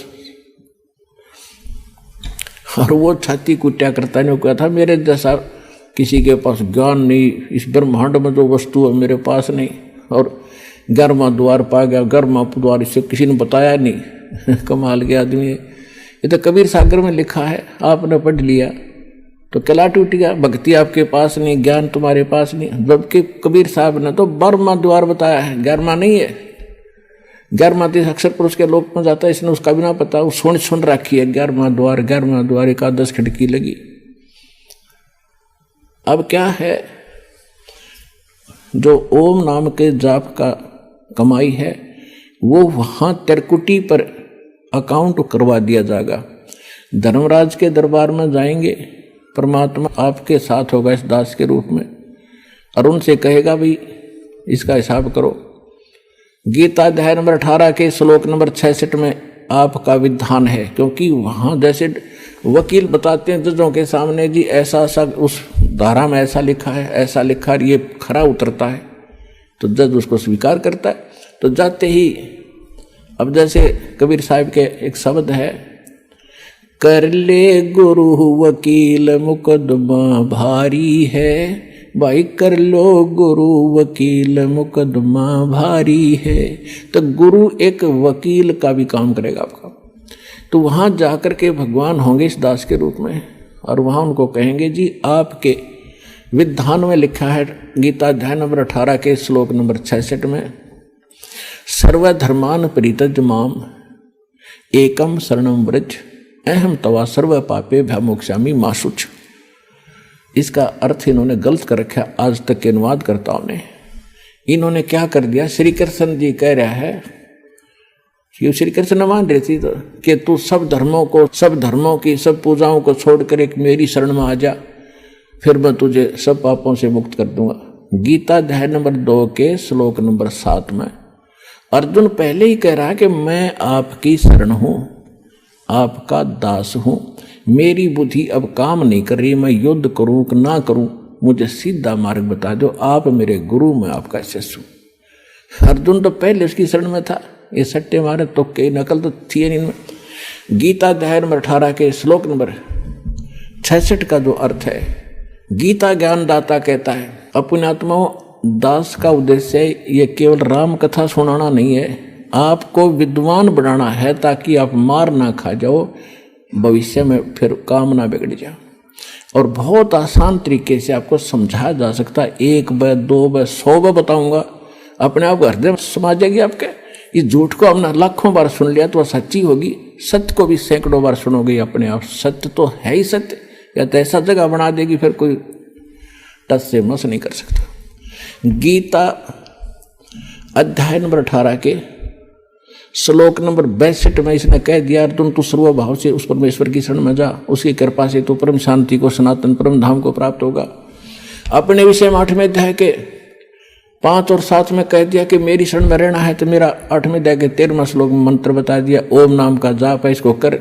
और वो छाती कुट्या करता नहीं, कहा था मेरे जैसा किसी के पास ज्ञान नहीं, इस ब्रह्मांड में जो वस्तु है मेरे पास नहीं, और 11वां द्वार पा गया, 11वां द्वार इसे किसी ने बताया नहीं। कमाल के आदमी है। ये तो कबीर सागर में लिखा है, आपने पढ़ लिया तो कला टूट गया। भक्ति आपके पास नहीं, ज्ञान तुम्हारे पास नहीं, जबकि कबीर साहब ने तो 12वां द्वार बताया है, 11वां नहीं है। 11वां तो अक्षर पुरुष के लोक में जाता है, इसने उसका भी ना पता, वो सुन रखी है 11वां द्वार एकादश खिड़की लगी। अब क्या है, जो ओम नाम के जाप का कमाई है वो वहां त्रिकुटी पर अकाउंट करवा दिया जाएगा। धर्मराज के दरबार में जाएंगे, परमात्मा आपके साथ होगा इस दास के रूप में, और उनसे कहेगा भाई इसका हिसाब करो। गीता अध्याय नंबर 18 के श्लोक नंबर 66 में आपका विधान है, क्योंकि वहां जैसे वकील बताते हैं जजों के सामने, जी ऐसा सब उस धारा में ऐसा लिखा है, ऐसा लिखा है, ये खरा उतरता है, तो जज उसको स्वीकार करता है। तो जाते ही अब जैसे कबीर साहब के एक शब्द है, कर ले गुरु वकील मुकदमा भारी है, भाई कर लो गुरु वकील मुकदमा भारी है। तो गुरु एक वकील का भी काम करेगा आपका। तो वहां जाकर के भगवान होंगे इस दास के रूप में, और वहां उनको कहेंगे जी आपके विधान में लिखा है, गीता अध्याय नंबर 18 के श्लोक नंबर 66 में, सर्वधर्मान परित्यज्य माम एकम शरणम व्रज अहम तवा सर्व पापे भयमोक्षामि मा शुच। इसका अर्थ इन्होंने गलत कर रखा आज तक के अनुवादकर्ताओं ने। इन्होंने क्या कर दिया, श्री कृष्ण जी कह रहा है कि श्री कृष्ण मान रही थी तो कि तू सब धर्मों की सब पूजाओं को छोड़कर एक मेरी शरण में आ जा, फिर मैं तुझे सब पापों से मुक्त कर दूंगा। गीता अध्याय नंबर 2 के श्लोक नंबर 7 में अर्जुन पहले ही कह रहा है कि मैं आपकी शरण हूं, आपका दास हूं, मेरी बुद्धि अब काम नहीं कर रही, मैं युद्ध करूं कि ना करूं, मुझे सीधा मार्ग बता दो, आप मेरे गुरु, मैं आपका शिष्य हूं। अर्जुन तो पहले उसकी शरण में था, ये सट्टे मारे तो कई नकल तो थी नहीं इनमें। गीता अध्याय नंबर 18 के श्लोक नंबर 66 का जो अर्थ है, गीता ज्ञानदाता कहता है, अपने आत्माओं दास का उद्देश्य ये केवल राम कथा सुनाना नहीं है, आपको विद्वान बनाना है ताकि आप मार ना खा जाओ, भविष्य में फिर काम ना बिगड़ जाए। और बहुत आसान तरीके से आपको समझाया जा सकता है, 1 बार 2 बार 100 बार बताऊंगा, अपने आप हृदय में समा जाएगी आपके। इस झूठ को हमने लाखों बार सुन लिया तो सच्ची होगी, सत्य को भी सैकड़ों बार सुनोगे अपने आप, सत्य तो है ही सत्य, या तो ऐसा जगह बना देगी फिर कोई टस से मस नहीं कर सकता। गीता अध्याय नंबर 18 के श्लोक नंबर 62 में इसने कह दिया, अर्जुन तू सर्वभाव से उस परमेश्वर की शरण में जा, उसकी कृपा से तू परम शांति को, सनातन परम धाम को प्राप्त होगा। अपने विषय में 8वें अध्याय के 5 और 7 में कह दिया कि मेरी शरण में रहना है, तो मेरा 8वें अध्याय के 13वां श्लोक में मंत्र बता दिया, ओम नाम का जाप है, इसको कर,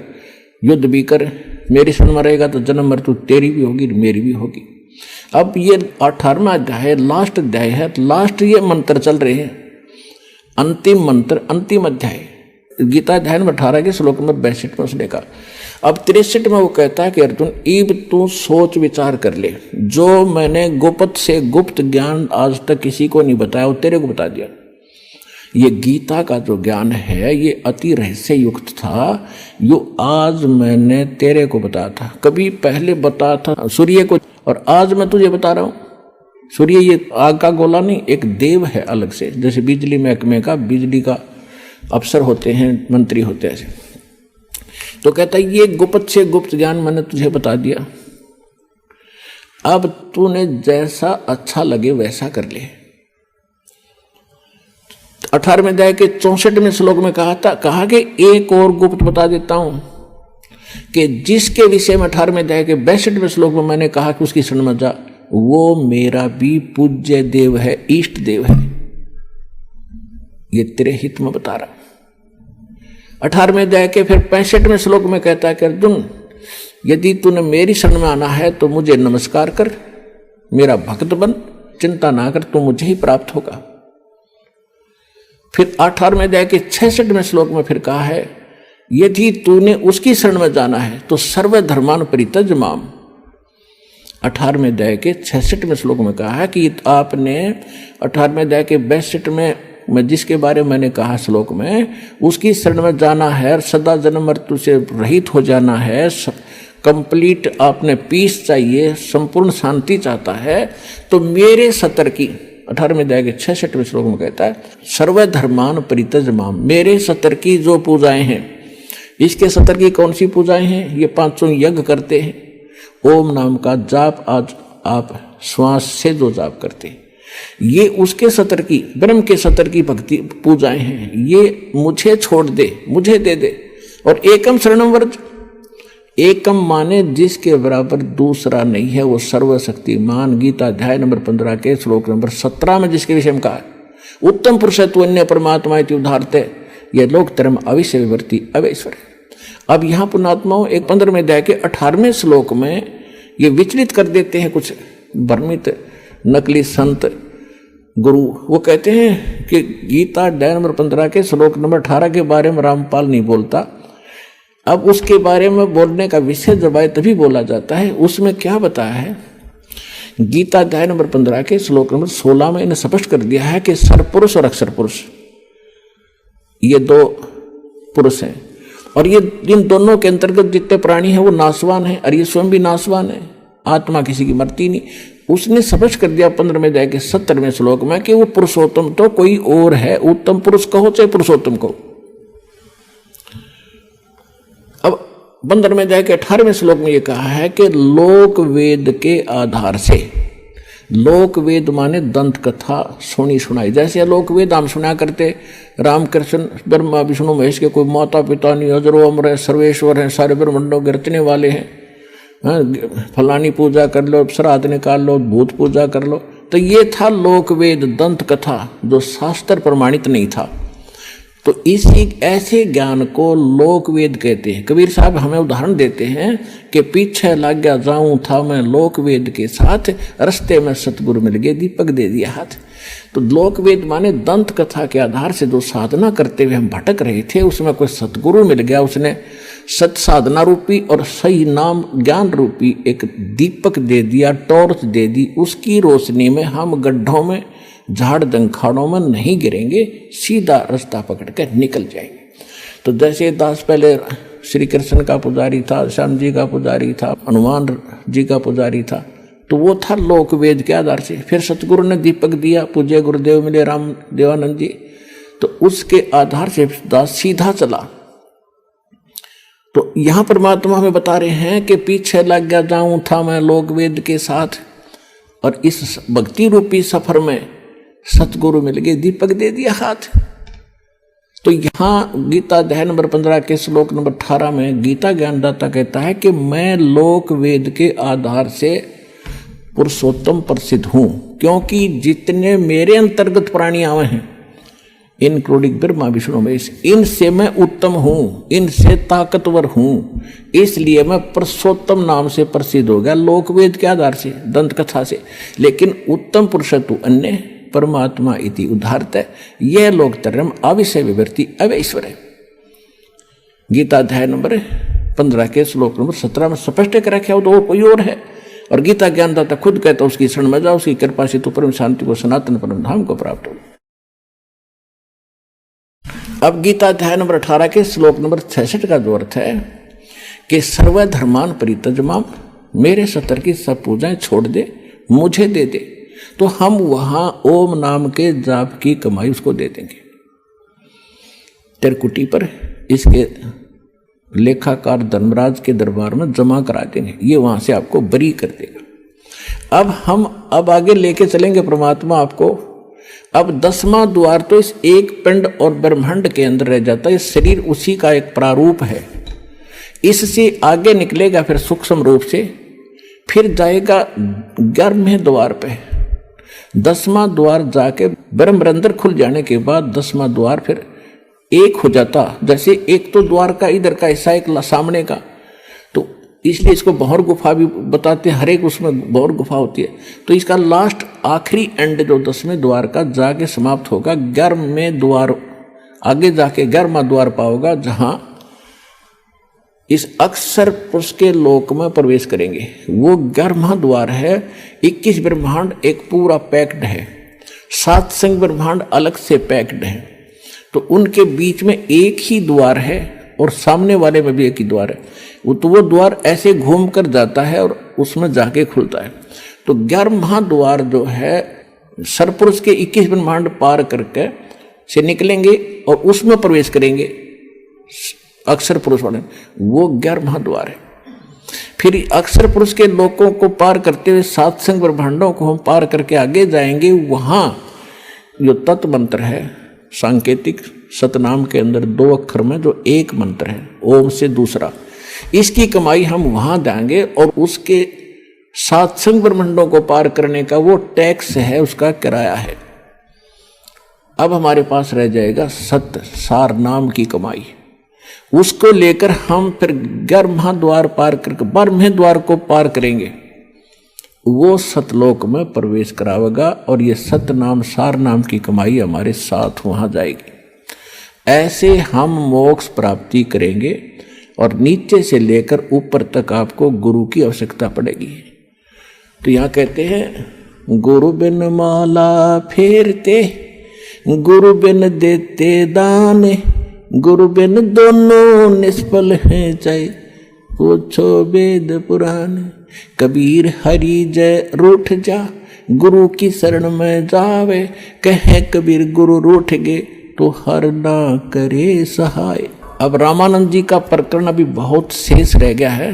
युद्ध भी कर, मेरी शरण में रहेगा तो जन्म मृत्यु तेरी भी होगी मेरी भी होगी। अब ये 18वां अध्याय लास्ट अध्याय है, लास्ट ये मंत्र चल रहे हैं, अंतिम मंत्र, अंतिम अध्याय गीता अध्याय नंबर 18 के श्लोक नंबर 62 में उसने कहा। अब 63 में वो कहता है कि अर्जुन ईब तू सोच विचार कर ले, जो मैंने गुप्त से गुप्त ज्ञान आज तक किसी को नहीं बताया वो तेरे को बता दिया। ये गीता का जो ज्ञान है ये अति रहस्य युक्त था। यो आज मैंने तेरे को बताया था, कभी पहले बताया था सूर्य को, और आज मैं तुझे बता रहा हूँ। सूर्य ये आग का गोला नहीं, एक देव है अलग से, जैसे बिजली महकमे का बिजली का अफसर होते हैं, मंत्री होते हैं ऐसे। तो कहता है ये गुप्त से गुप्त ज्ञान मैंने तुझे बता दिया, अब तूने जैसा अच्छा लगे वैसा कर ले। 18वें अध्याय के 64वें श्लोक में कहा कि एक और गुप्त बता देता हूं कि जिसके विषय में 18वें अध्याय के 62वें श्लोक में मैंने कहा कि उसकी शरण में जा, वो मेरा भी पूज्य देव है, इष्ट देव है। ये तेरे हित में बता रहा। 18वें अध्याय के फिर 65वें श्लोक में कहता है कि अर्जुन, यदि तूने मेरी शरण में आना है तो मुझे नमस्कार कर, मेरा भक्त बन, चिंता ना कर, तू मुझे ही प्राप्त होगा। फिर 18वें अध्याय के 66वें श्लोक में फिर कहा है, यदि तूने उसकी शरण में जाना है तो सर्व धर्मान परित्यज माम। 18वें अध्याय के 66वें श्लोक में कहा है कि आपने 18वें अध्याय के 62वें में जिसके बारे में मैंने कहा श्लोक में, उसकी शरण में जाना है, सदा जन्म मृत्यु से रहित हो जाना है, कंप्लीट आपने पीस चाहिए, संपूर्ण शांति चाहता है, तो मेरे सतर की 18वें अध्याय के 66वें श्लोक में कहता है, सर्वधर्मान परित्यज माम, मेरे सतर की जो पूजाएं हैं। इसके सतर की कौन सी पूजाएं हैं? ये 500 यज्ञ करते हैं, ओम नाम का जाप आज आप श्वास से जो जाप करते हैं, ये उसके सतर की, ब्रह्म के सतर की भक्ति पूजाएं हैं। ये मुझे छोड़ दे, मुझे दे दे। और एकम शरणम व्रज, एकम माने जिसके बराबर दूसरा नहीं है, वो सर्वशक्तिमान। गीता अध्याय नंबर 15 के श्लोक नंबर 17 में जिसके विषय में कहा, उत्तम पुरुष तु अन्य परमात्मा इति उदाहरते, ये लोक धर्म अविश्य विवर्ती अवैश्वर। अब यहाँ पुण्यात्माओं एक 15वें अध्याय के 18वें श्लोक में ये विचलित कर देते हैं कुछ भ्रमित नकली संत गुरु। वो कहते हैं कि गीता अध्याय नंबर 15 के श्लोक नंबर 18 के बारे में रामपाल नहीं बोलता। अब उसके बारे में बोलने का विषय जब आए तभी बोला जाता है। उसमें क्या बताया है? गीता अध्याय नंबर 15 के श्लोक नंबर 16 में इन्हें स्पष्ट कर दिया है कि सरपुरुष और अक्षर पुरुष ये दो पुरुष हैं, और ये इन दोनों के अंतर्गत जितने प्राणी हैं वो नाशवान है, और ये स्वयं भी नाशवान है। आत्मा किसी की मरती नहीं। उसने स्पष्ट कर दिया 15वें अध्याय के 70वें श्लोक में कि वो पुरुषोत्तम तो कोई और है, उत्तम पुरुष कहो चाहे पुरुषोत्तम कहो। अब 15वें अध्याय के 18वें श्लोक में ये कहा है कि लोक वेद के आधार से, लोक वेद माने दंत कथा सुनी सुनाई, जैसे लोक वेद हम सुना करते, रामकृष्ण ब्रह्मा विष्णु महेश के कोई माता पिता नहीं, अजरो अमर है, सर्वेश्वर हैं, सारे ब्रह्मांडों के रचने वाले हैं, फलानी पूजा कर लो, श्राद्ध निकाल लो, भूत पूजा कर लो। तो ये था लोक वेद दंत कथा जो शास्त्र प्रमाणित नहीं था। तो इसी ऐसे ज्ञान को लोक वेद कहते हैं। कबीर साहब हमें उदाहरण देते हैं कि पीछे लग गया जाऊं था मैं लोक वेद के साथ, रास्ते में सतगुरु मिल गए, दीपक दे दिया हाथ। तो लोक वेद माने दंत कथा के आधार से जो साधना करते हुए हम भटक रहे थे, उसमें कोई सतगुरु मिल गया, उसने सत साधना रूपी और सही नाम ज्ञान रूपी एक दीपक दे दिया, टॉर्च दे दी। उसकी रोशनी में हम गड्ढों में, झाड़ दंखाड़ों में नहीं गिरेंगे, सीधा रास्ता पकड़ कर निकल जाएंगे। तो जैसे दास पहले श्री कृष्ण का पुजारी था, श्याम जी का पुजारी था, हनुमान जी का पुजारी था, तो वो था लोक वेद के आधार से। फिर सतगुरु ने दीपक दिया, पूज्य गुरुदेव मिले राम देवानंद जी, तो उसके आधार से दास सीधा चला। तो यहां परमात्मा हमें बता रहे हैं कि पीछे लग गया जाऊं था मैं लोक वेद के साथ, और इस भक्ति रूपी सफर में सतगुरु मिल गए, दीपक दे दिया हाथ। तो यहां गीता अध्याय नंबर 15 के श्लोक नंबर 18 में गीता ज्ञानदाता कहता है कि मैं लोक वेद के आधार से पुरुषोत्तम प्रसिद्ध हूं, क्योंकि जितने मेरे अंतर्गत प्राणी आवे हैं, इंक्लूडिंग ब्रह्मा विष्णु महेश, इनसे मैं उत्तम हूं, इनसे ताकतवर हूं, इसलिए मैं पुरुषोत्तम नाम से प्रसिद्ध हो गया लोक वेद के आधार से, दंत कथा से। लेकिन उत्तम पुरुष तु अन्य परमात्मा इति उदाहरते, यह लोक धर्म अविषय विवर्ती अवैश्वर है। गीता अध्याय नंबर 15 के श्लोक नंबर 17 में स्पष्ट कर रखा हो, तो कोई और है। और गीता ज्ञानदाता खुद कहता है उसकी शरण में जाओ, उसकी कृपा से तू परम शांति को, सनातन परम धाम को प्राप्त हो। अब गीता अध्याय नंबर 18 के श्लोक नंबर 66 का जो अर्थ है कि सर्वधर्मान परित्यज्य, मेरे सतर की सब पूजाएं छोड़ दे, मुझे दे दे, तो हम वहां ओम नाम के जाप की कमाई उसको दे देंगे। त्रिकुटी पर इसके लेखाकार धर्मराज के दरबार में जमा करा देंगे, ये वहां से आपको बरी कर देगा। अब आगे लेके चलेंगे परमात्मा आपको। अब 10वां द्वार तो इस एक पिंड और ब्रह्मांड के अंदर रह जाता है, शरीर उसी का एक प्रारूप है। इससे आगे निकलेगा फिर सूक्ष्म रूप से, फिर जाएगा 11वें द्वार पे। 10वां द्वार जाके ब्रह्मरंध्र खुल जाने के बाद 10वां द्वार फिर एक हो जाता। जैसे एक तो द्वार का इधर का हिस्सा, एक सामने का, तो इसलिए इसको भौर गुफा भी बताते हैं, हर एक उसमें भौर गुफा होती है। तो इसका लास्ट आखिरी एंड जो 10वें द्वार का जाके समाप्त होगा 11वें द्वार, आगे जाके 11वां द्वार पाओगा, जहां इस अक्षर पुरुष के लोक में प्रवेश करेंगे। वो 11वां द्वार है। 21 ब्रह्मांड एक पूरा पैक्ड है, 7 संग ब्रह्मांड अलग से पैक्ड है, तो उनके बीच में एक ही द्वार है और सामने वाले में भी एक ही द्वार है। वो द्वार ऐसे घूम कर जाता है और उसमें जाके खुलता है। तो 11वां द्वार जो है सरपुरुष के 21 ब्रह्मांड पार करके से निकलेंगे और उसमें प्रवेश करेंगे अक्षर पुरुष वाले, वो 11वां द्वार है। फिर अक्षर पुरुष के लोकों को पार करते हुए 7 संग ब्रह्मांडों को हम पार करके आगे जाएंगे। वहां जो तत्व मंत्र है सांकेतिक सतनाम के अंदर 2 अक्षर में जो एक मंत्र है ओम से दूसरा, इसकी कमाई हम वहां देंगे और उसके 7 संग ब्रह्मांडों को पार करने का वो टैक्स है, उसका किराया है। अब हमारे पास रह जाएगा सत्य सार नाम की कमाई, उसको लेकर हम फिर 11वां द्वार पार करके 12वें द्वार को पार करेंगे, वो सतलोक में प्रवेश करावेगा और ये सत नाम सार नाम की कमाई हमारे साथ वहां जाएगी। ऐसे हम मोक्ष प्राप्ति करेंगे और नीचे से लेकर ऊपर तक आपको गुरु की आवश्यकता पड़ेगी। तो यहाँ कहते हैं गुरु बिन माला फेरते, गुरु बिन देते दान, गुरु बिन दोनों निष्फल हैं, चाहे पूछो वेद पुराण। कबीर हरि जय रूठ जा, गुरु की शरण में जावे, कहे कबीर गुरु रूठ गे, तो हर ना करे सहाय। अब रामानंद जी का प्रकरण अभी बहुत शेष रह गया है,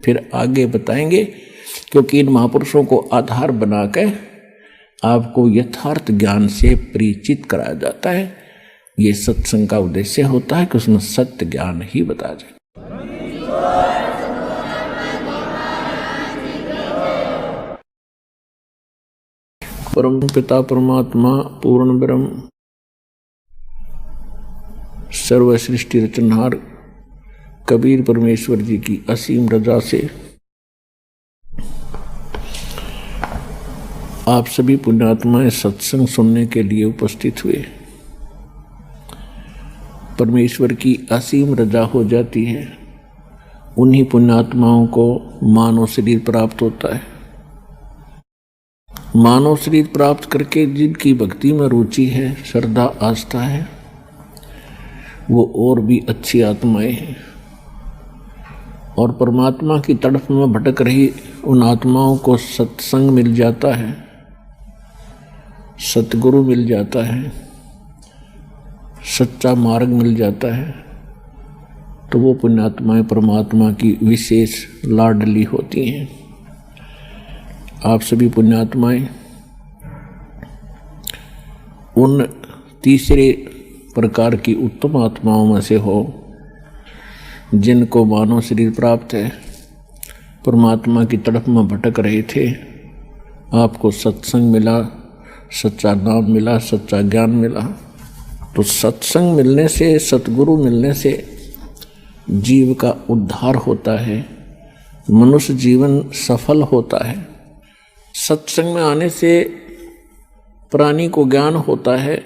फिर आगे बताएंगे, क्योंकि इन महापुरुषों को आधार बनाकर आपको यथार्थ ज्ञान से परिचित कराया जाता है। ये सत्संग का उद्देश्य होता है कि उसमें सत्य ज्ञान ही बताया जाए। परम पिता परमात्मा पूर्ण ब्रह्म सर्व सृष्टि रचनहार कबीर परमेश्वर जी की असीम रजा से आप सभी पुण्यात्माएं सत्संग सुनने के लिए उपस्थित हुए। परमेश्वर की असीम रजा हो जाती है, उन्हीं पुण्यात्माओं को मानव शरीर प्राप्त होता है। मानव शरीर प्राप्त करके जिनकी भक्ति में रुचि है, श्रद्धा आस्था है, वो और भी अच्छी आत्माएं हैं। और परमात्मा की तड़प में भटक रही उन आत्माओं को सत्संग मिल जाता है, सतगुरु मिल जाता है, सच्चा मार्ग मिल जाता है, तो वो पुण्यात्माएं परमात्मा की विशेष लाडली होती हैं। आप सभी पुण्यात्माएं उन तीसरे प्रकार की उत्तम आत्माओं में से हो जिनको मानव शरीर प्राप्त है, परमात्मा की तड़प में भटक रहे थे, आपको सत्संग मिला, सच्चा नाम मिला, सच्चा ज्ञान मिला। तो सत्संग मिलने से, सतगुरु मिलने से जीव का उद्धार होता है, मनुष्य जीवन सफल होता है। सत्संग में आने से प्राणी को ज्ञान होता है,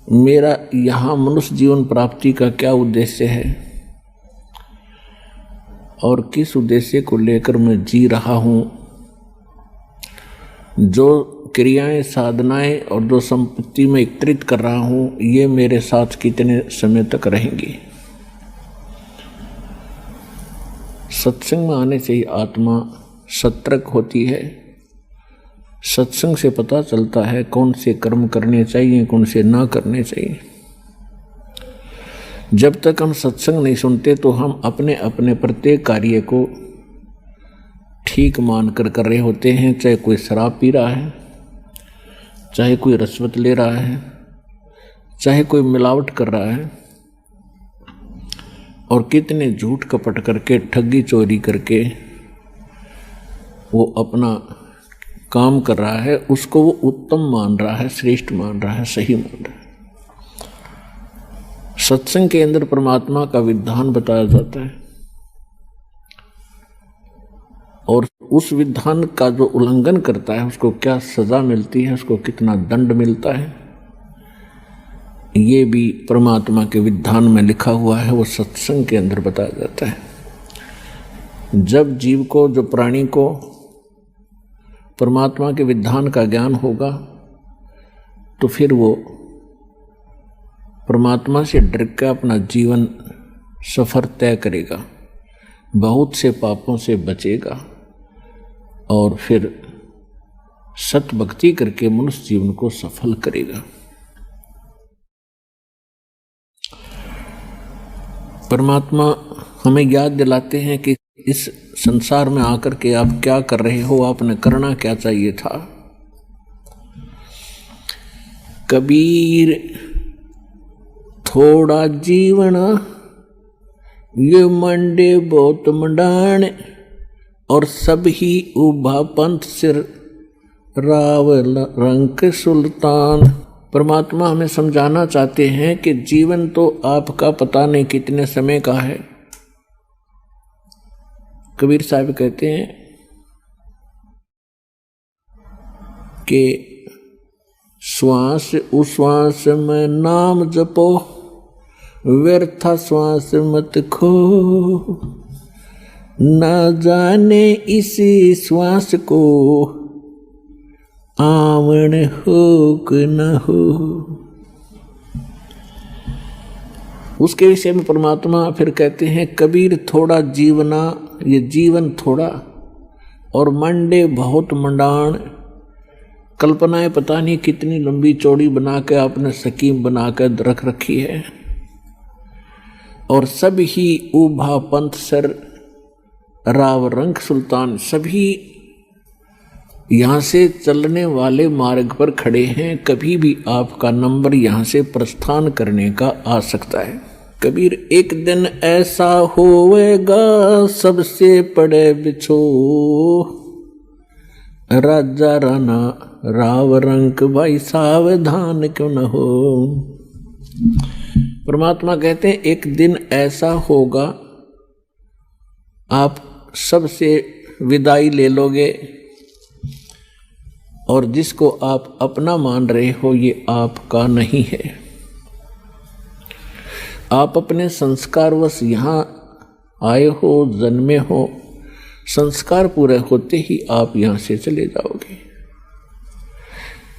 मेरा यहाँ मनुष्य जीवन प्राप्ति का क्या उद्देश्य है और किस उद्देश्य को लेकर मैं जी रहा हूँ। जो क्रियाएं, साधनाएं और जो संपत्ति में एकत्रित कर रहा हूं, ये मेरे साथ कितने समय तक रहेंगी। सत्संग में आने से ही आत्मा सतर्क होती है। सत्संग से पता चलता है कौन से कर्म करने चाहिए, कौन से ना करने चाहिए। जब तक हम सत्संग नहीं सुनते तो हम अपने अपने प्रत्येक कार्य को ठीक मानकर कर रहे होते हैं। चाहे कोई शराब पी रहा है, चाहे कोई रिश्वत ले रहा है, चाहे कोई मिलावट कर रहा है, और कितने झूठ कपट करके, ठगी चोरी करके वो अपना काम कर रहा है, उसको वो उत्तम मान रहा है, श्रेष्ठ मान रहा है, सही मान रहा है। सत्संग के अंदर परमात्मा का विधान बताया जाता है और उस विधान का जो उल्लंघन करता है उसको क्या सजा मिलती है, उसको कितना दंड मिलता है, ये भी परमात्मा के विधान में लिखा हुआ है। वो सत्संग के अंदर बताया जाता है। जब जीव को, जो प्राणी को परमात्मा के विधान का ज्ञान होगा तो फिर वो परमात्मा से डर के अपना जीवन सफर तय करेगा, बहुत से पापों से बचेगा और फिर सत भक्ति करके मनुष्य जीवन को सफल करेगा। परमात्मा हमें याद दिलाते हैं कि इस संसार में आकर के आप क्या कर रहे हो, आपने करना क्या चाहिए था। कबीर थोड़ा जीवन ये मंडे बहुत मंडाण, और सब ही उभा पंथ सिर रावल रंक सुल्तान। परमात्मा हमें समझाना चाहते हैं कि जीवन तो आपका पता नहीं कितने समय का है। कबीर साहब कहते हैं कि श्वास उश्वास में नाम जपो, व्यर्था श्वास मत खो, न जाने इसी श्वास को आवन हो कि न हो। उसके विषय में परमात्मा फिर कहते हैं, कबीर थोड़ा जीवना, ये जीवन थोड़ा, और मंडे बहुत मंडाण, कल्पनाएं पता नहीं कितनी लंबी चौड़ी बना के आपने स्कीम बना के रख रखी है। और सब ही उभा पंथ सर राव रंक सुल्तान, सभी यहाँ से चलने वाले मार्ग पर खड़े हैं, कभी भी आपका नंबर यहाँ से प्रस्थान करने का आ सकता है। कबीर एक दिन ऐसा होवेगा सबसे पड़े बिछो, राजा राना राव रंक भाई सावधान क्यों न हो। परमात्मा कहते हैं एक दिन ऐसा होगा आप सबसे विदाई ले लोगे, और जिसको आप अपना मान रहे हो ये आपका नहीं है। आप अपने संस्कारवश यहाँ आए हो, जन्मे हो, संस्कार पूरे होते ही आप यहाँ से चले जाओगे।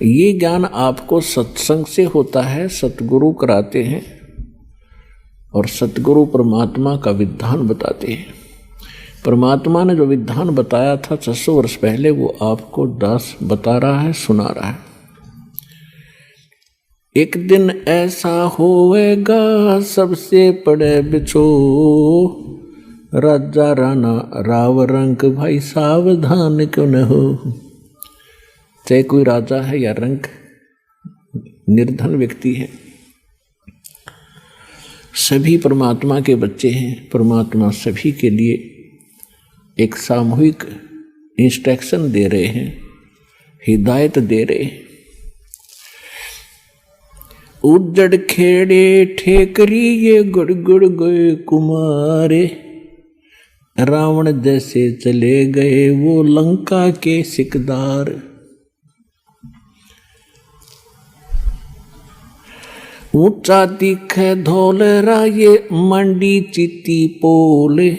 ये ज्ञान आपको सत्संग से होता है, सतगुरु कराते हैं और सतगुरु परमात्मा का विधान बताते हैं। परमात्मा ने जो विधान बताया था 600 वर्ष पहले, वो आपको दास बता रहा है, सुना रहा है। एक दिन ऐसा होएगा सबसे पड़े बिछो, राजा राना राव रंक भाई सावधान क्यों न हो। चाहे कोई राजा है या रंक, निर्धन व्यक्ति है, सभी परमात्मा के बच्चे हैं। परमात्मा सभी के लिए एक सामूहिक इंस्ट्रक्शन दे रहे हैं, हिदायत दे रहे हैं। उजड़ खेड़े ठेकरी ये गुड़ गुड़ गए कुमारे, रावण जैसे चले गए वो लंका के सिकदार। ऊंचा दिखे धौलरा ये मंडी चिती पोले,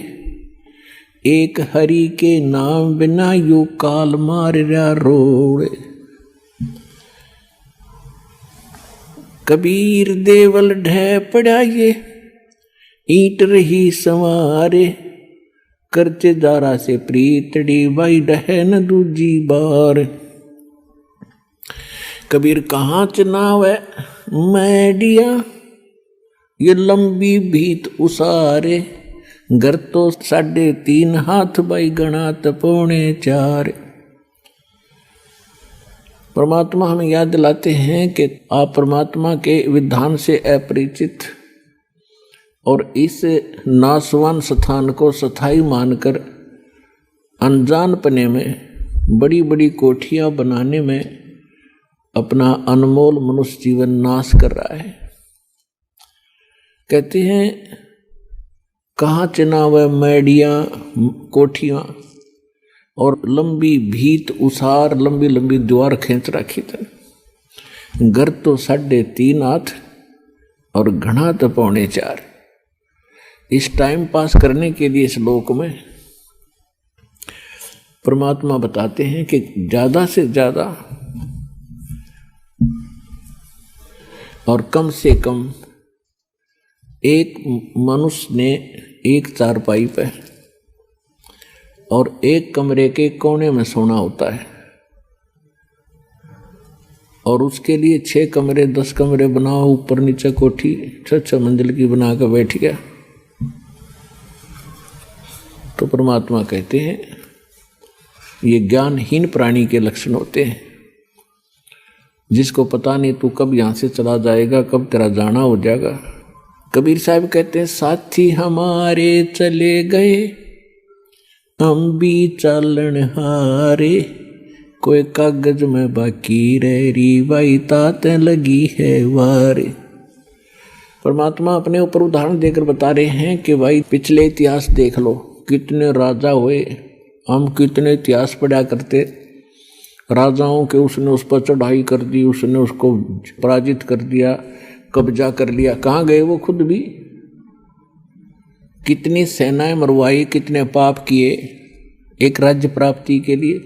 एक हरि के नाम बिना यू काल मारिया रोड़। कबीर देवल ढह पड़ा ये ईट रही संवारे, करते दारा से प्रीतड़ी बाई डह न दूजी बार। कबीर कहाँ चनाव है मैडिया, ये लंबी भीत उसारे, घर तो 3.5 हाथ बाई गणात 4.25। परमात्मा हमें याद दिलाते हैं कि आप परमात्मा के विधान से अपरिचित और इस नासवान स्थान को स्थायी मानकर अनजानपने में बड़ी बड़ी कोठियां बनाने में अपना अनमोल मनुष्य जीवन नाश कर रहा है। कहते हैं कहाँ चुनाव है मैडियाँ कोठियाँ और लंबी भीत उसार, लंबी लंबी द्वार खींच रखी थी। घर तो 3.5 हाथ और घना तो 4.25। इस टाइम पास करने के लिए इस लोक में परमात्मा बताते हैं कि ज्यादा से ज्यादा और कम से कम एक मनुष्य ने एक चारपाई पे और एक कमरे के कोने में सोना होता है, और उसके लिए 6 कमरे 10 कमरे बनाओ, ऊपर नीचे कोठी 6 मंजिल की बना कर बैठ गया। तो परमात्मा कहते हैं ये ज्ञानहीन प्राणी के लक्षण होते हैं, जिसको पता नहीं तू कब यहाँ से चला जाएगा, कब तेरा जाना हो जाएगा। कबीर साहब कहते हैं साथी हमारे चले गए हम भी चालन हारे, कोई कागज में बाकी रह री बाई ताते लगी है वारे। परमात्मा अपने ऊपर उदाहरण देकर बता रहे हैं कि भाई पिछले इतिहास देख लो, कितने राजा हुए, हम कितने इतिहास पढ़ा करते। राजाओं के उसने उस पर चढ़ाई कर दी, उसने उसको पराजित कर दिया, कब्जा कर लिया। कहाँ गए वो खुद भी? कितनी सेनाएं मरवाई, कितने पाप किए एक राज्य प्राप्ति के लिए,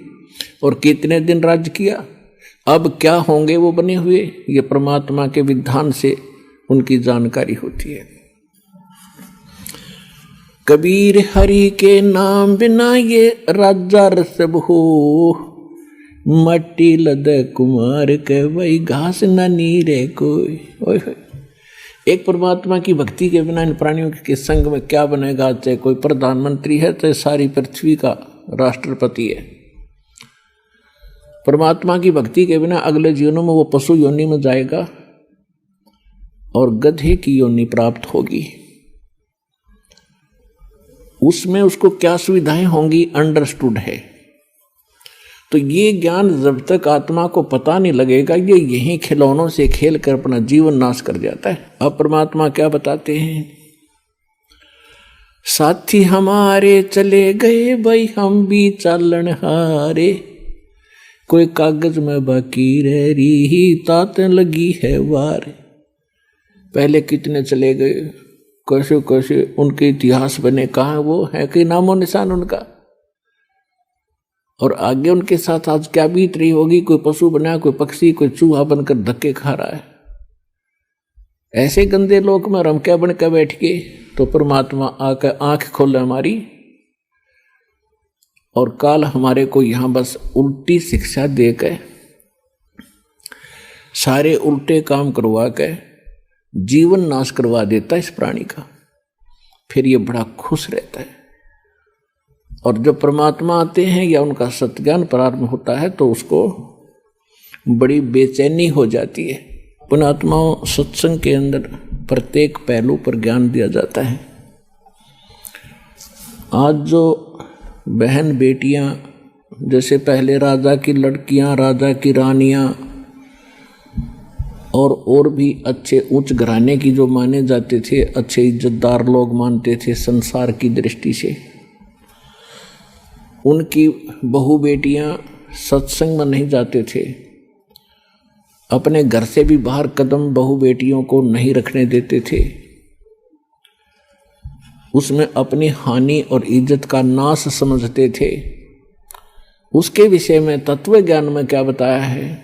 और कितने दिन राज्य किया। अब क्या होंगे वो बने हुए, ये परमात्मा के विधान से उनकी जानकारी होती है। कबीर हरि के नाम बिना ये राजा रसब हो, मट्टी लद कुमार के वही घास न नीरे कोई। ओए एक परमात्मा की भक्ति के बिना इन प्राणियों के संग में क्या बनेगा। चाहे कोई प्रधानमंत्री है, चाहे सारी पृथ्वी का राष्ट्रपति है, परमात्मा की भक्ति के बिना अगले जीवनों में वो पशु योनि में जाएगा और गधे की योनि प्राप्त होगी। उसमें उसको क्या सुविधाएं होंगी अंडरस्टूड है। तो ये ज्ञान जब तक आत्मा को पता नहीं लगेगा, ये यही खिलौनों से खेल कर अपना जीवन नाश कर जाता है। अब परमात्मा क्या बताते हैं, साथी हमारे चले गए भाई हम भी चालन हारे, कोई कागज में बाकी रह रही ताते लगी है वार। पहले कितने चले गए, कैसे कैसे उनके इतिहास बने, कहाँ वो है कि नामो निशान उनका, और आगे उनके साथ आज क्या बीत रही होगी। कोई पशु बना, कोई पक्षी, कोई चूहा बनकर धक्के खा रहा है। ऐसे गंदे लोक में हम क्या बनकर बैठ गए। तो परमात्मा आकर आंख खोले हमारी, और काल हमारे को यहां बस उल्टी शिक्षा देकर सारे उल्टे काम करवा के जीवन नाश करवा देता है इस प्राणी का। फिर ये बड़ा खुश रहता है, और जब परमात्मा आते हैं या उनका सत्ज्ञान प्रारंभ होता है तो उसको बड़ी बेचैनी हो जाती है। पुणात्माओं, सत्संग के अंदर प्रत्येक पहलू पर ज्ञान दिया जाता है। आज जो बहन बेटियां, जैसे पहले राजा की लड़कियां, राजा की रानियां और भी अच्छे उच्च घराने की जो माने जाते थे, अच्छे इज्जतदार लोग मानते थे संसार की दृष्टि से, उनकी बहू बेटियां सत्संग में नहीं जाते थे। अपने घर से भी बाहर कदम बहू बेटियों को नहीं रखने देते थे। उसमें अपनी हानि और इज्जत का नाश समझते थे। उसके विषय में तत्व ज्ञान में क्या बताया है?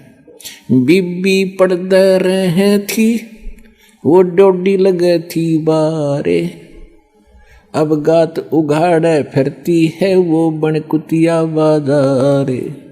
बीबी पड़दे रहे थी, वो डोडी लगे थी बारे, अब गात उघाड़े फिरती है वो बनकुतिया बाजारे।